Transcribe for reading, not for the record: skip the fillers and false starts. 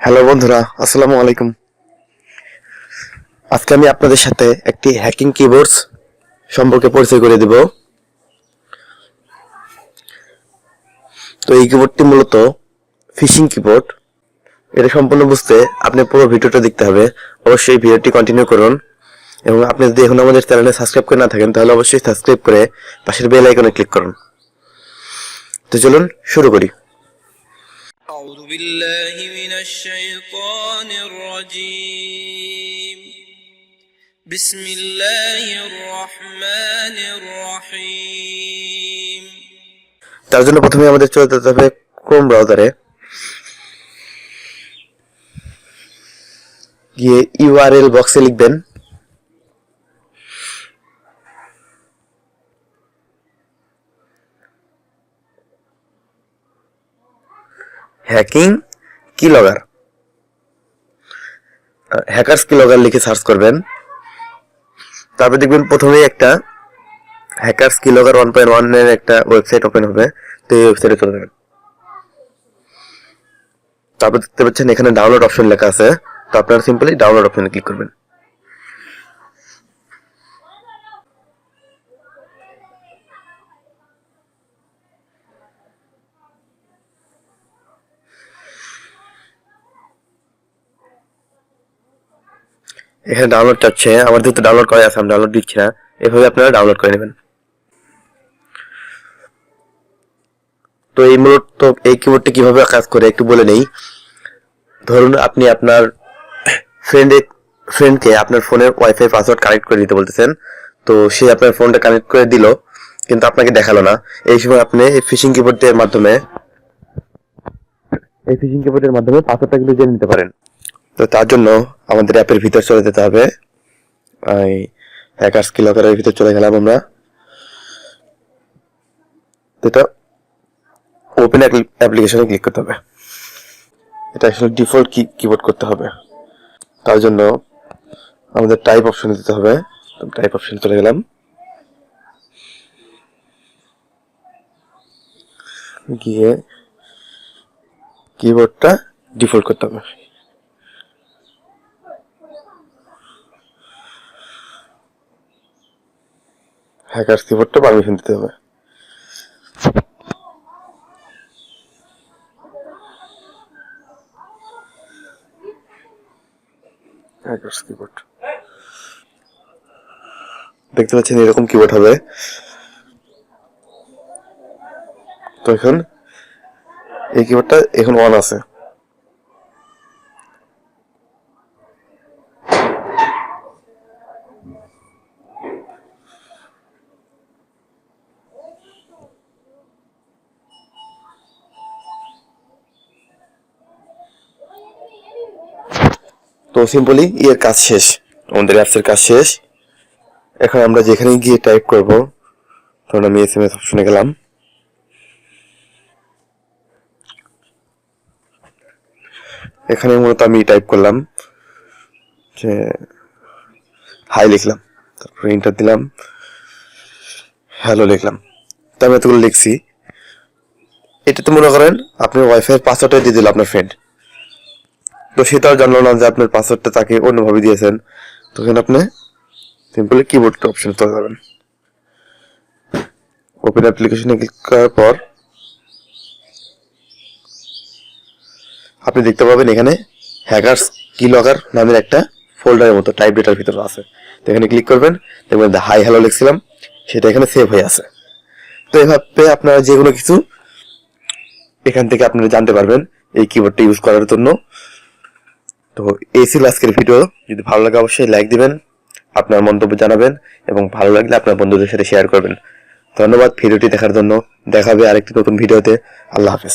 Hello বন্ধুরা, আসসালামু আলাইকুম। আজকে আমি আপনাদের সাথে একটি হ্যাকিং কিবোর্ডস সম্পর্কে পরিচয় করে দেব। তো এই কিবোর্ডটি মূলত ফিশিং কিবোর্ড। এটা সম্পূর্ণ বুঝতে আপনি পুরো ভিডিওটা দেখতে হবে। অবশ্যই ভিডিওটি কন্টিনিউ করুন এবং আপনি যদি এখন আমাদের চ্যানেলে সাবস্ক্রাইব করে না থাকেন তাহলে অবশ্যই সাবস্ক্রাইব করে পাশের বেল আইকনে ক্লিক করুন। তো চলুন শুরু করি। أعوذ بالله من الشيطان الرجيم بسم الله الرحمن الرحيم তার জন্য প্রথমে আমাদের চলে যেতে হবে ক্রোম ব্রাউজারে, গিয়ে ইউআরএল বক্সে লিখবেন হ্যাকিং কিলগার। হ্যাকার্স কিলগার লিখে সার্চ করবেন। তারপর দেখবেন প্রথমেই একটা হ্যাকার্স কিলগার 1.1 এর একটা ওয়েবসাইট ওপেন হবে। তো এই ওয়েবসাইটে চলে যাবেন। তারপর দেখতে পাচ্ছেন এখানে ডাউনলোড অপশন লেখা আছে। তো আপনারা সিম্পলি ডাউনলোড অপশনে ক্লিক করবেন। এখানে ডাউনলোড চাচ্ছে, আমার যেহেতু ডাউনলোড করা আছে আমি ডাউনলোড দিচ্ছি না। এভাবে আপনারা ডাউনলোড করে নেবেন। তো এই মূলত এই কিবোর্ডটি কিভাবে কাজ করে একটু বলে নেই। ধরুন আপনি আপনার ফ্রেন্ডকে আপনার ফোনের ওয়াইফাই পাসওয়ার্ড কানেক্ট করে দিতে বলতেছেন। তো সে আপনার ফোনটা কানেক্ট করে দিল, কিন্তু আপনাকে দেখালো না। এই সময় আপনি এই ফিশিং কিবোর্ডের মাধ্যমে পাসওয়ার্ডটা কিন্তু জেনে নিতে পারেন। তো তার জন্য আমাদের অ্যাপের ভিতর চলে যেতে হবে। এই হ্যাকার্স কিলগারের ভিতর চলে গেলাম আমরা। এটা ওপেন অ্যাপ্লিকেশনে ক্লিক করতে হবে। এটা আসলে ডিফল্ট কিবোর্ড করতে হবে। তার জন্য আমাদের টাইপ অপশনে দিতে হবে। টাইপ অপশনে চলে গেলাম, গিয়ে কিবোর্ডটা ডিফল্ট করতে হবে। হ্যাকার্স কিবোর্ডটা পারমিশন দিতে হবে। হ্যাকার্স কিবোর্ড দেখতে পাচ্ছেন এরকম কিবোর্ড হবে। তো এখন এই কিবোর্ডটা এখন অন আছে। তো সিম্পলি এর কাজ শেষ, আমাদের অ্যাপসের কাজ শেষ। এখন আমরা যেখানে গিয়ে টাইপ করব, ধরুন আমি এসএমএস অপশনে গেলাম। এখানে মূলত আমি টাইপ করলাম যে হাই লিখলাম, তারপরে এন্টার দিলাম, হ্যালো লিখলাম। তো আমি এতগুলো লিখছি। এটা তো মনে করেন আপনি ওয়াইফাই পাসওয়ার্ডটা দিয়ে দিল আপনার ফ্রেন্ড। তো সেটাও জানলো না যে আপনার পাসওয়ার্ডটা তাকে অন্যভাবে দিয়েছেন। তখন আপনি সিম্পলি কিবোর্ড অপশনে চলে যাবেন। ওপেন অ্যাপ্লিকেশনে ক্লিক করার পর আপনি দেখতে পাবেন এখানে হ্যাকার্স কিলগার নামের একটা ফোল্ডারের মতো টাইপ ডেটার ভিতরে আছে। তো এখানে ক্লিক করবেন, দেখবেন হাই হ্যালো লিখছিলাম সেটা এখানে সেভ হয়ে আছে। তো এভাবে আপনারা যে কোনো কিছু এখান থেকে আপনারা জানতে পারবেন এই কিবোর্ডটা ইউজ করার জন্য। তো এই ছিল আজকের ভিডিও। যদি ভালো লাগে অবশ্যই লাইক দিবেন, আপনার মন্তব্য জানাবেন এবং ভালো লাগলে আপনার বন্ধুদের সাথে শেয়ার করবেন। ধন্যবাদ ভিডিওটি দেখার জন্য। দেখা হবে আরেকটি নতুন ভিডিওতে। আল্লাহ হাফেজ।